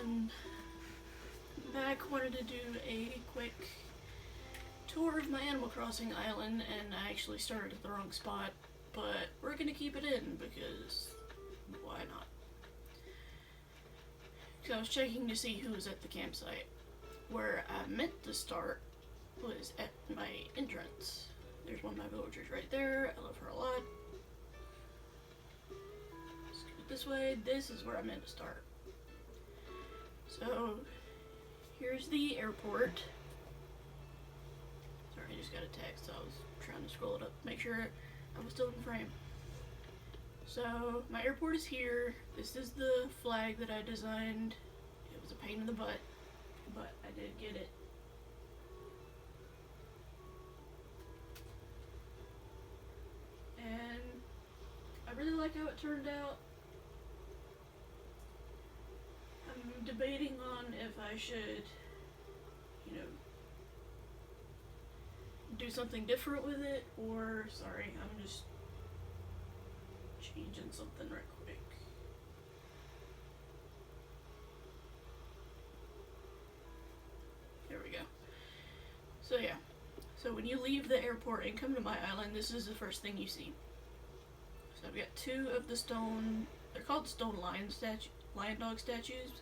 and back. Wanted to do a quick tour of my Animal Crossing island, and I actually started at the wrong spot, but we're gonna keep it in because why not? So I was checking to see who was at the campsite. Where I meant to start was at my entrance. There's one of my villagers right there. I love her a lot. Let's go this way. This is where I meant to start. So here's the airport. Sorry, I just got a text. So I was trying to scroll it up, make sure I was still in frame. So my airport is here. This is the flag that I designed. It was a pain in the butt, but I did get it. And I really like how it turned out. I'm debating on if I should, do something different with it, or, sorry, I'm just changing something right quick. There we go. So yeah, so when you leave the airport and come to my island, this is the first thing you see. So I've got two of the stone, they're called stone lion dog statues.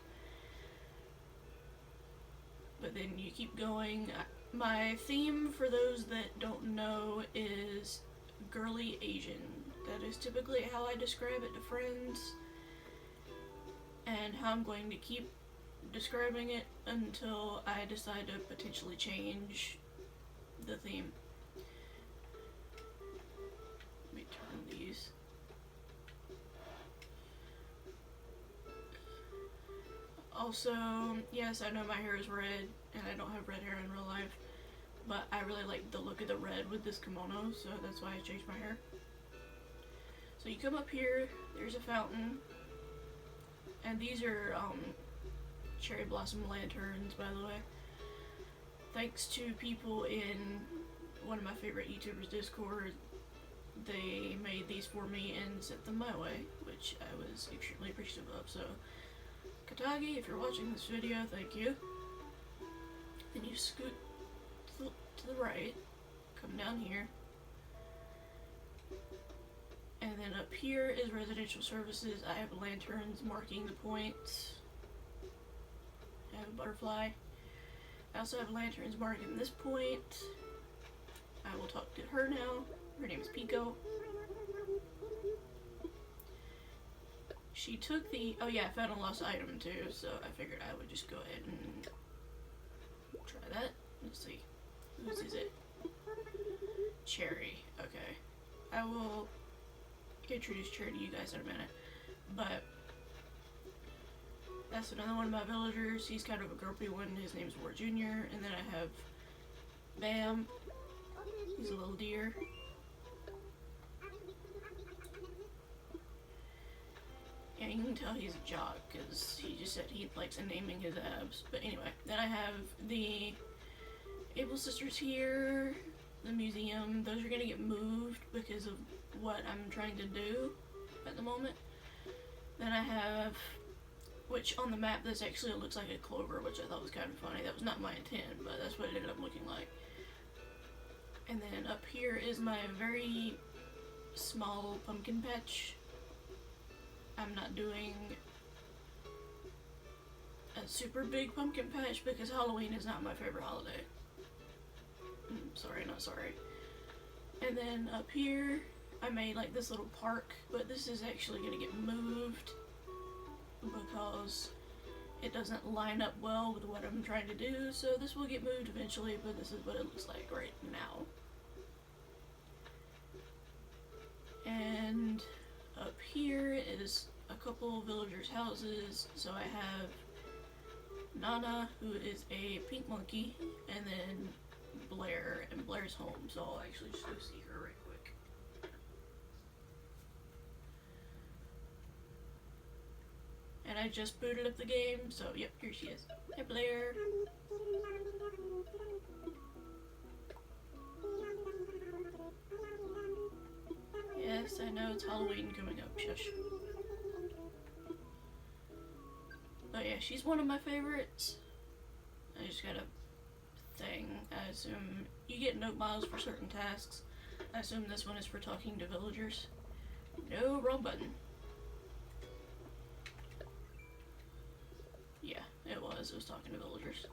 But then you keep going. My theme, for those that don't know, is girly Asian. That is typically how I describe it to friends, and how I'm going to keep describing it until I decide to potentially change the theme. Let me turn these. Also, yes, I know my hair is red, and I don't have red hair in real life, but I really like the look of the red with this kimono, so that's why I changed my hair. So you come up here, there's a fountain, and these are cherry blossom lanterns, by the way. Thanks to people in one of my favorite YouTubers' Discord, they made these for me and sent them my way, which I was extremely appreciative of. So Katagi, if you're watching this video, thank you. Then you scoot to the right, come down here, and then up here is residential services. I have lanterns marking the points. I have a butterfly. I also have lanterns marking this point. I will talk to her now. Her name is Pico. She took the, oh yeah, I found a lost item too, so I figured I would just go ahead and try that. Let's see. Whose is it? Cherry. Okay. I will introduce Cherry to you guys in a minute. But that's another one of my villagers. He's kind of a grumpy one. His name's War Jr. And then I have Bam. He's a little deer. Yeah, you can tell he's a jock because he just said he likes naming his abs. But anyway, then I have the Able Sisters here, the museum. Those are going to get moved because of what I'm trying to do at the moment. Then I have, which on the map this actually looks like a clover, which I thought was kind of funny. That was not my intent, but that's what it ended up looking like. And then up here is my very small pumpkin patch. I'm not doing a super big pumpkin patch because Halloween is not my favorite holiday. Sorry, not sorry. And then up here, I made like this little park, but this is actually going to get moved because it doesn't line up well with what I'm trying to do. So this will get moved eventually, but this is what it looks like right now. And up here is a couple villagers' houses. So I have Nana, who is a pink monkey, and then Blair, and Blair's home. So I'll actually just go see her right quick. And I just booted up the game, so yep, here she is. Hi Blair. Yes, I know it's Halloween coming up, shush. But yeah, she's one of my favorites. I just got a thing. I assume you get note miles for certain tasks. I assume this one is for talking to villagers. No, wrong button. Yeah, it was. It was talking to villagers.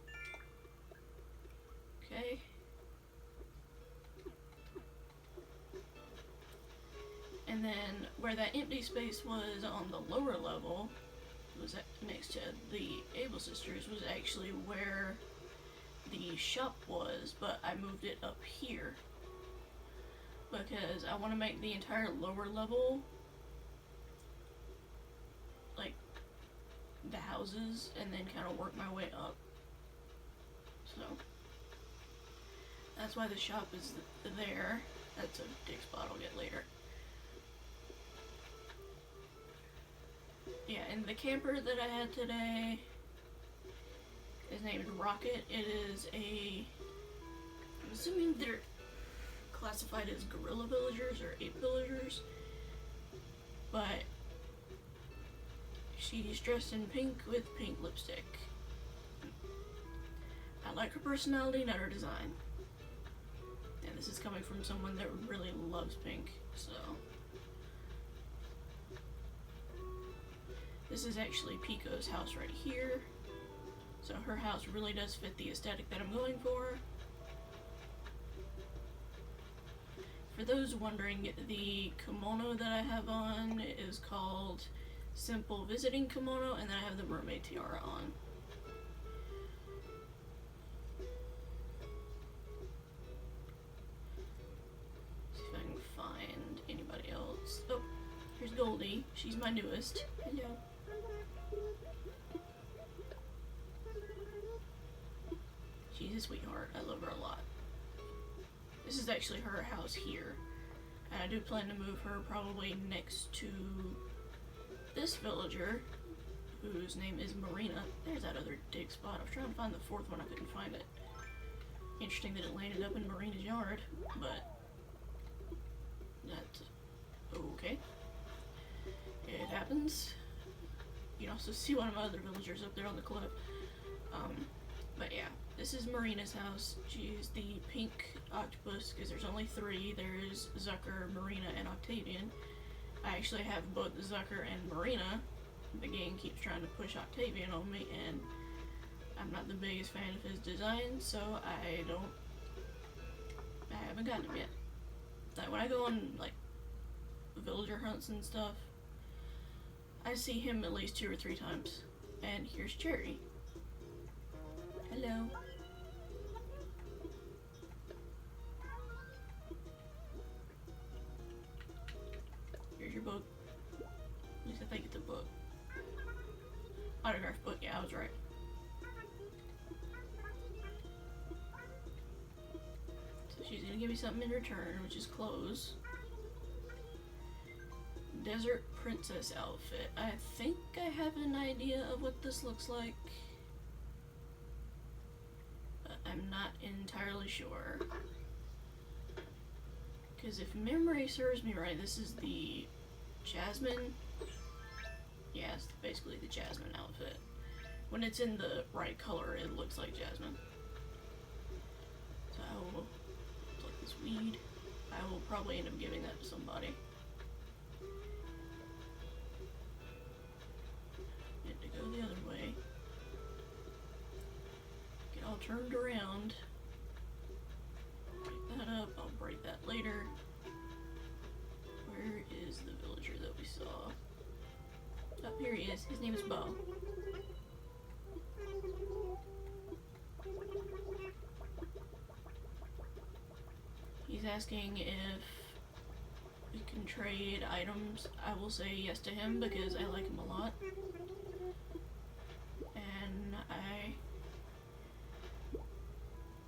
Okay. And then where that empty space was on the lower level, was next to the Able Sisters, was actually where the shop was, but I moved it up here because I want to make the entire lower level like the houses and then kind of work my way up. So that's why the shop is there. That's a dig spot I'll get later. Yeah, and the camper that I had today is named Rocket. It is I'm assuming they're classified as gorilla villagers or ape villagers, but she's dressed in pink with pink lipstick. I like her personality, not her design. And this is coming from someone that really loves pink, so. This is actually Pico's house right here. So her house really does fit the aesthetic that I'm going for. For those wondering, the kimono that I have on is called Simple Visiting Kimono, and then I have the mermaid tiara on. See if I can find anybody else. Oh, here's Goldie. She's my newest. Hello. She's a sweetheart. I love her a lot. This is actually her house here. And I do plan to move her probably next to this villager, whose name is Marina. There's that other dig spot. I was trying to find the fourth one. I couldn't find it. Interesting that it landed up in Marina's yard, but that's okay. It happens. You can also see one of my other villagers up there on the cliff. But yeah, this is Marina's house. She's the pink octopus, because there's only three. There's Zucker, Marina, and Octavian. I actually have both Zucker and Marina. The game keeps trying to push Octavian on me, and I'm not the biggest fan of his design, so I haven't gotten him yet. Like, when I go on, like, villager hunts and stuff, I see him at least 2 or 3 times. And here's Cherry. Hello. Here's your book. At least I think it's a book. Autograph book, yeah, I was right. So she's gonna give me something in return, which is clothes. Desert Princess outfit. I think I have an idea of what this looks like, but I'm not entirely sure. Because if memory serves me right, this is the Jasmine. Yeah, it's basically the Jasmine outfit. When it's in the right color, it looks like Jasmine. So I will pluck this weed. I will probably end up giving that to somebody. Need to go the other way. Get all turned around. Break that up. I'll break that later. Where is the villager that we saw? Oh, here he is. His name is Bo. He's asking if we can trade items. I will say yes to him because I like him a lot. And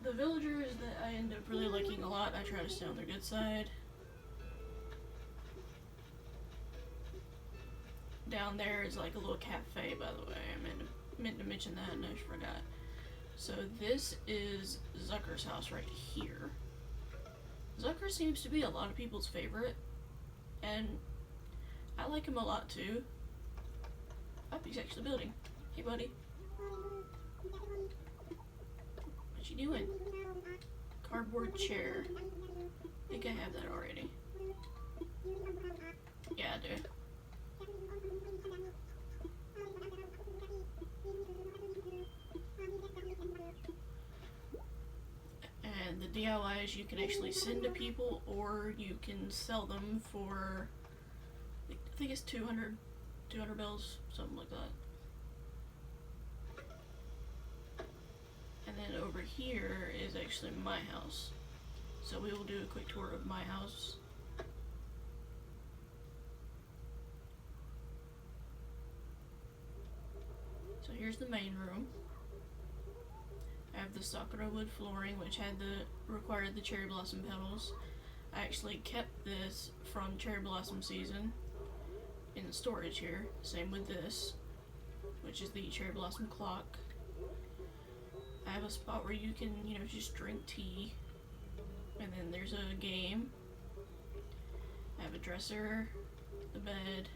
the villagers that I end up really liking a lot, I try to stay on their good side. Down there is like a little cafe, by the way. I meant to mention that and I just forgot. So this is Zucker's house right here. Zucker seems to be a lot of people's favorite, and I like him a lot too. Oh, he's actually building. Hey, buddy. What you doing? Cardboard chair. I think I have that already. Yeah, I do. And the DIYs you can actually send to people, or you can sell them for, I think it's 200 bells, something like that. And then over here is actually my house. So we will do a quick tour of my house. So here's the main room. I have the Sakura wood flooring, which required the cherry blossom petals. I actually kept this from cherry blossom season in storage here. Same with this, which is the cherry blossom clock. I have a spot where you can, just drink tea. And then there's a game. I have a dresser, the bed.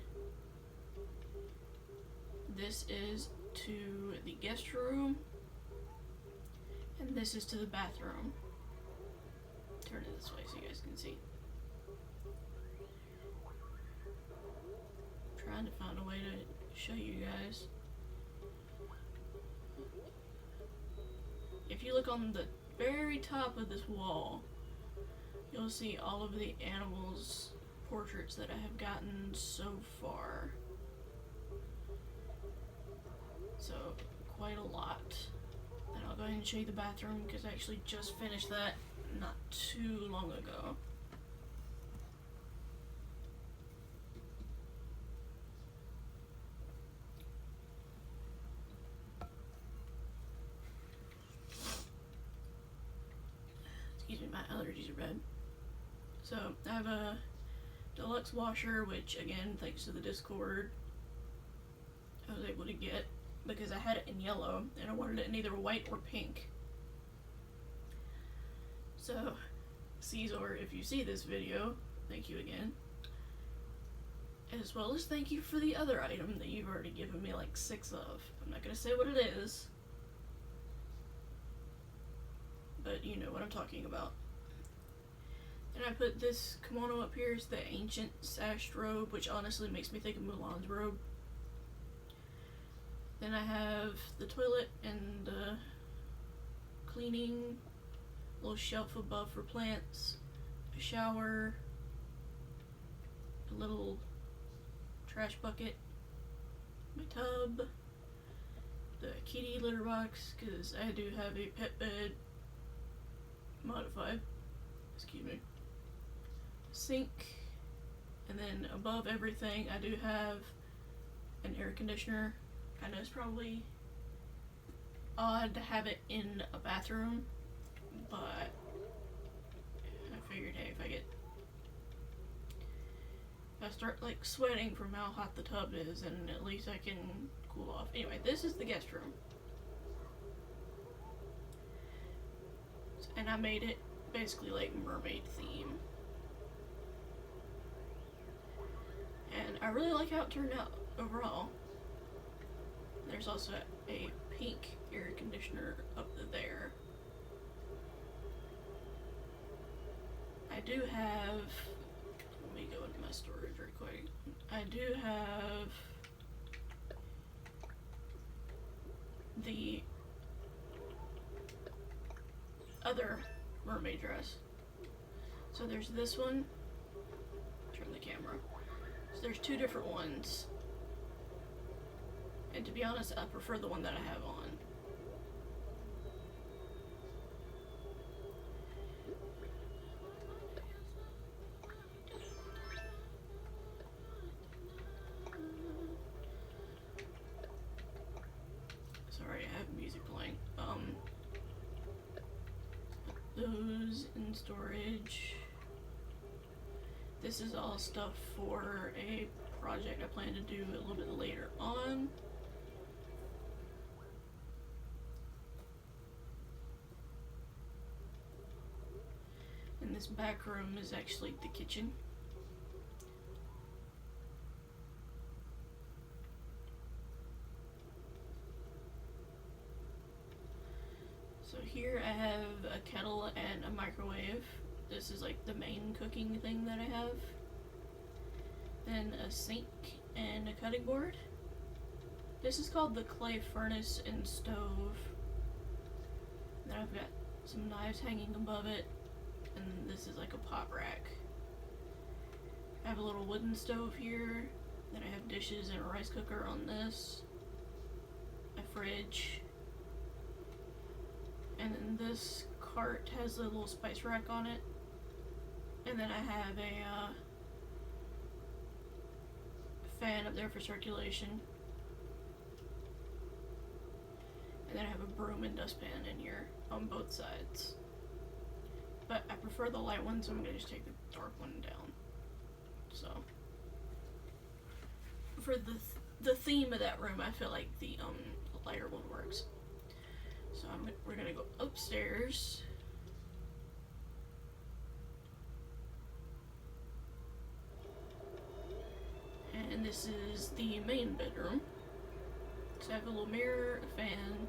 This is to the guest room. And this is to the bathroom. Turn it this way so you guys can see. I'm trying to find a way to show you guys. If you look on the very top of this wall, you'll see all of the animals' portraits that I have gotten so far. So, quite a lot. And I'll go ahead and show you the bathroom because I actually just finished that not too long ago. Excuse me, my allergies are bad. So, I have a deluxe washer, which again, thanks to the Discord, I was able to get because I had it in yellow and I wanted it in either white or pink. So, Caesar, if you see this video, thank you again. As well as thank you for the other item that you've already given me like 6 of. I'm not gonna say what it is, but you know what I'm talking about. And I put this kimono up here. It's the ancient sashed robe, which honestly makes me think of Mulan's robe. Then I have the toilet and the cleaning, little shelf above for plants, a shower, a little trash bucket, my tub, the kitty litter box, because I do have a pet bed modified, excuse me, sink, and then above everything I do have an air conditioner. I know it's probably odd to have it in a bathroom, but I figured, hey, if I start like sweating from how hot the tub is, and at least I can cool off. Anyway, this is the guest room. And I made it basically like mermaid theme. And I really like how it turned out overall. There's also a pink air conditioner up there. I do have, let me go into my storage real quick. I do have the other mermaid dress. So there's this one. Turn the camera. So there's 2 different ones. And to be honest, I prefer the one that I have on. Sorry, I have music playing. Put those in storage. This is all stuff for a project I plan to do a little bit later on. And this back room is actually the kitchen. So here I have a kettle and a microwave. This is like the main cooking thing that I have. Then a sink and a cutting board. This is called the clay furnace and stove. Then I've got some knives hanging above it, and this is like a pot rack. I have a little wooden stove here. Then I have dishes and a rice cooker on this. A fridge. And then this cart has a little spice rack on it. And then I have a fan up there for circulation. And then I have a broom and dustpan in here on both sides. But I prefer the light one, so I'm going to just take the dark one down. So, for the theme of that room, I feel like the lighter one works. So we're going to go upstairs. And this is the main bedroom. So I have a little mirror, a fan,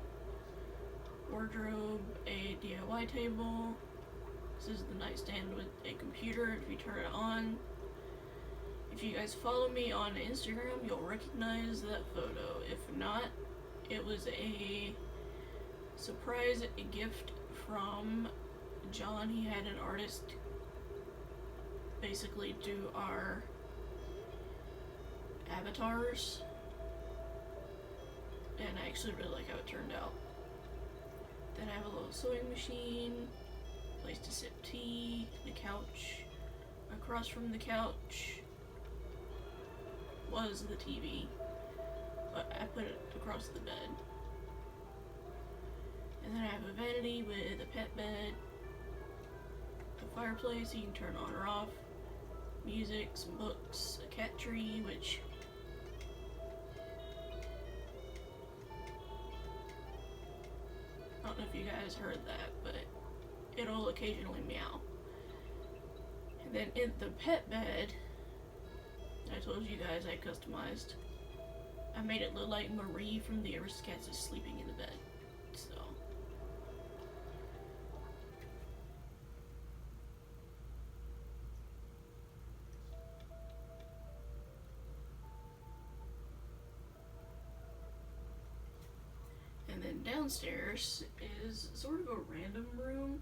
wardrobe, a DIY table. This is the nightstand with a computer if you turn it on. If you guys follow me on Instagram, you'll recognize that photo. If not, it was a surprise gift from John. He had an artist basically do our avatars. And I actually really like how it turned out. Then I have a little sewing machine, place to sip tea, the couch. Across from the couch was the TV, but I put it across the bed. And then I have a vanity with a pet bed, a fireplace you can turn on or off, music, some books, a cat tree, which I don't know if you guys heard that, but it'll occasionally meow. And then in the pet bed, I told you guys I customized. I made it look like Marie from the Aristocats is sleeping in the bed. So. And then downstairs is sort of a random room.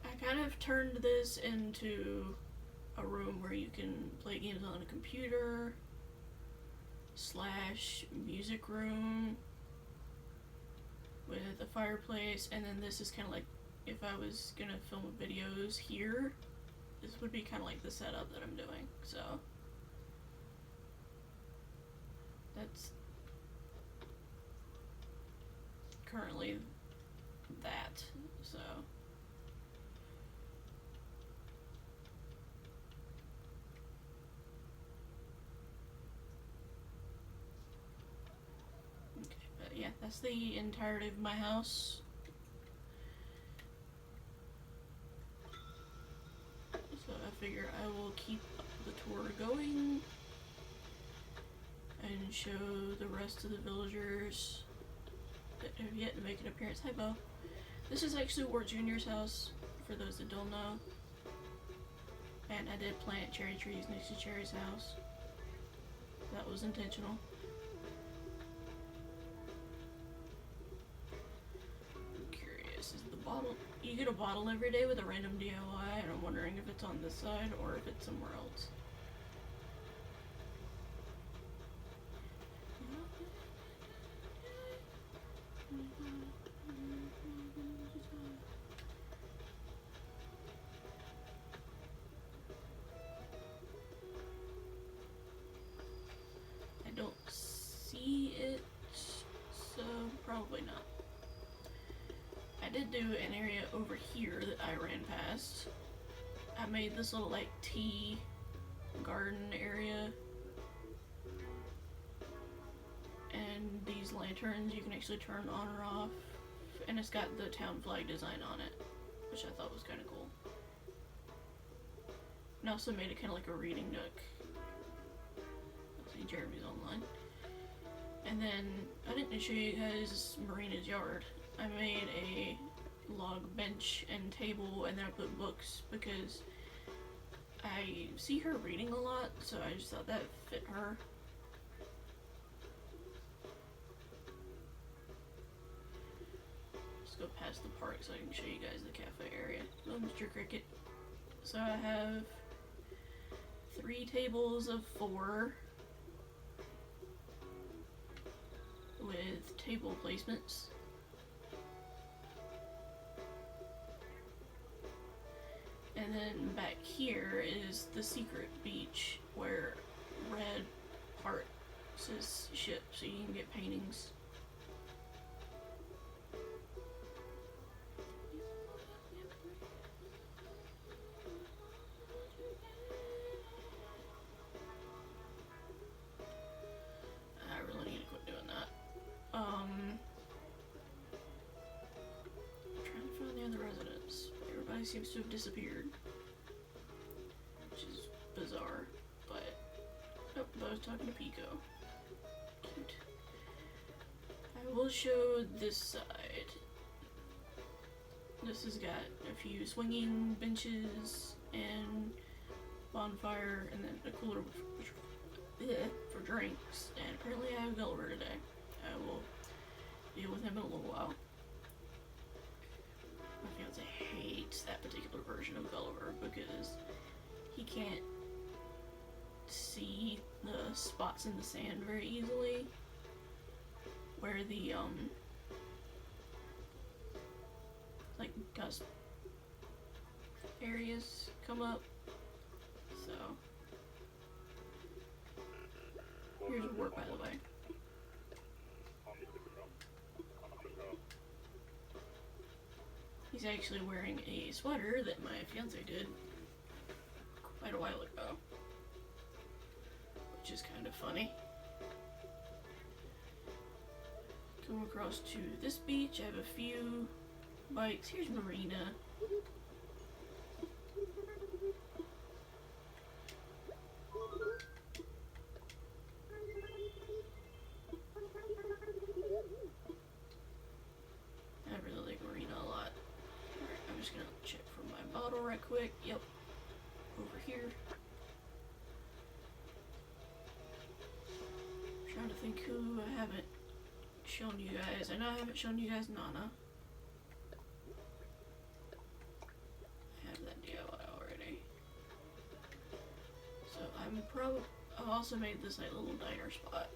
I kind of turned this into a room where you can play games on a computer / music room with a fireplace, and then this is kind of like if I was gonna film videos here, this would be kind of like the setup that I'm doing. So that's currently that. So okay, but yeah, that's the entirety of my house. So I figure I will keep the tour going and show the rest of the villagers that have yet to make an appearance. Hi, Bo. This is actually Wart Jr.'s house, for those that don't know. And I did plant cherry trees next to Cherry's house. That was intentional. I'm curious, is the bottle... You get a bottle every day with a random DIY, and I'm wondering if it's on this side or if it's somewhere else. I don't see it, so probably not. I did do an area over here that I ran past. I made this little like tea garden area. And these lanterns you can actually turn on or off. And it's got the town flag design on it, which I thought was kind of cool. And I also made it kind of like a reading nook. See, Jeremy's online. And then, I didn't show you guys Marina's yard. I made a log bench and table, and then I put books because I see her reading a lot, so I just thought that fit her. Let's go past the park so I can show you guys the cafe area. Oh, Mr. Cricket. So I have 3 tables of 4 with table placements. And then back here is the secret beach where Red parts his ship so you can get paintings. I really need to quit doing that. Trying to find the other residents. Everybody seems to have disappeared, which is bizarre, but oh, I was talking to Pico. Cute. I will show this side. This has got a few swinging benches and bonfire, and then a cooler for drinks. And apparently I have Gulliver today. I will deal with him in a little while. My fiance hates that particular version of Gulliver because he can't see the spots in the sand very easily where the like gust areas come up. So here's work, by the way. He's actually wearing a sweater that my fiance did quite a while ago, which is kind of funny. Come across to this beach. I have a few bikes. Here's Marina. I really like Marina a lot. Alright, I'm just gonna check for my bottle right quick. Yep. Over here. I'm trying to think who I haven't shown you guys. I know I haven't shown you guys Nana. I have that DIY already. So I'm probably... I've also made this like little diner spot.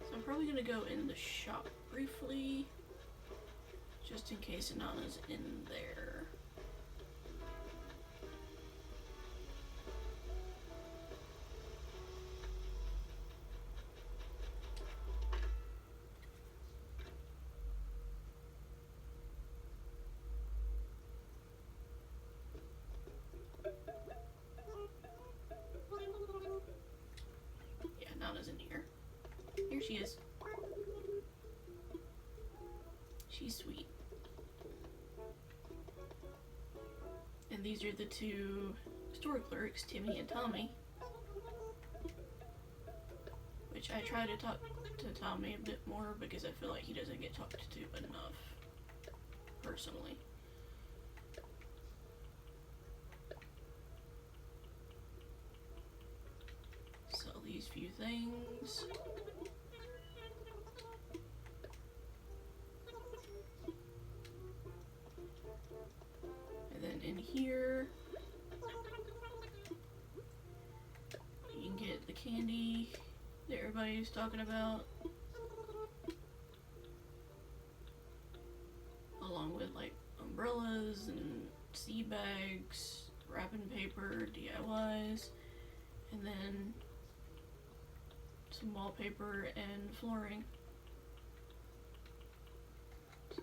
So I'm probably gonna go in the shop briefly, just in case Nana's in there. Yeah, Nana's in here. Here she is. She's sweet. And these are the 2 store clerks, Timmy and Tommy. Which I try to talk to Tommy a bit more because I feel like he doesn't get talked to enough, personally. Sell these few things. And then in here, you can get the candy that everybody's talking about, along with like umbrellas and sea bags, wrapping paper, DIYs, and then some wallpaper and flooring. So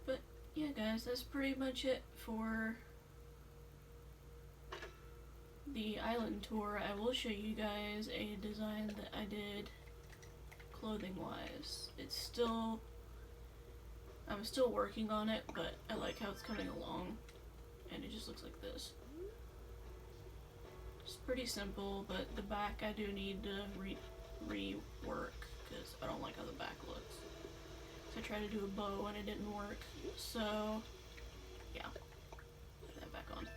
but yeah guys, that's pretty much it for the island tour, I will show you guys a design that I did clothing wise. I'm still working on it, but I like how it's coming along, and it just looks like this. It's pretty simple, but the back I do need to rework because I don't like how the back looks. So I tried to do a bow and it didn't work, so yeah, put that back on.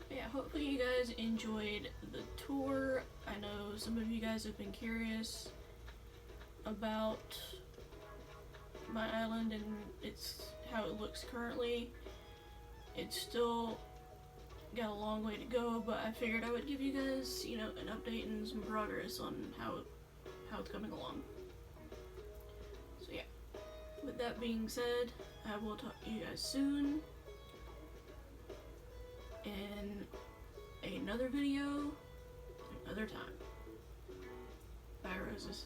But yeah, hopefully you guys enjoyed the tour. I know some of you guys have been curious about my island and how it looks currently. It's still got a long way to go, but I figured I would give you guys, you know, an update and some progress on how it's coming along. So yeah, with that being said, I will talk to you guys soon in another video, another time. Bye, roses.